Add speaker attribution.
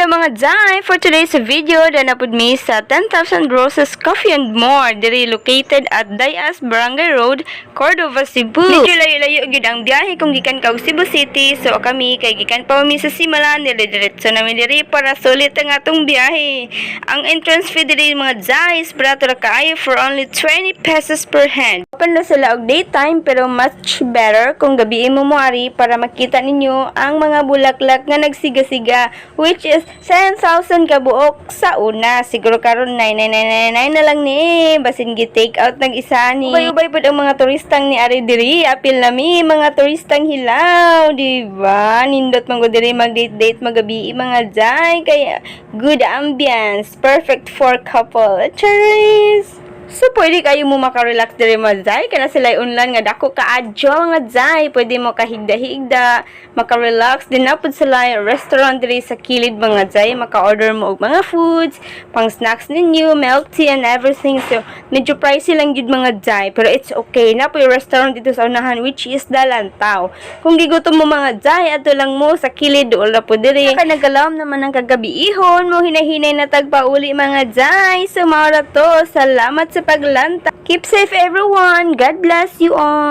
Speaker 1: Hello mga Jai! For today's video, danapod mi sa 10,000 Roses Coffee and More, diri located at Dayas, Barangay Road, Cordova, Cebu. Medyo layo-layo gid ang biyahe kung gikan ka og Cebu City, so kami kay gikan pa mi sa Simalan, dire-diretso namin diri para sulit ang atong biyahe. Ang entrance fee diri mga Jai is barato ra kaayo for only 20 pesos per hand. Open na sila og daytime pero much better kung gabi mo moari para makita ninyo ang mga bulaklak nga nagsiga-siga, which is 10,000 kabuok sa una. Siguro karon 9,999 na lang ni. Basin gi-take out nag isa ni. Ubay-ubay pud ang mga turistang ni ari diri. Apil nami mga turistang hilaw, di ba? Nindot man go diri mag-date-date magabi mga Jai. Kaya good ambience, perfect for couple. Cheers! So, pwede kayo mo makarelax diri mga Jai. Kana sila unlan nga dako kaadyo mga Jai. Pwede mo kahigda-higda, makarelax. Din na po sila restaurant diri sa kilid mga Jai. Maka-order mo og mga foods, pang snacks ninyo, milk tea and everything. So, medyo pricey lang yun mga Jai. Pero it's okay. Na po yung restaurant dito sa unahan, which is Dalantaw. Kung gigutom mo mga Jai, ato lang mo sa kilid, wala po diri. Saka nagalam naman ang kagabi-ihon mo, hinahinay na tagpauli mga Jai. So, maura to. Salamat sa paglanta. Keep safe everyone. God bless you all.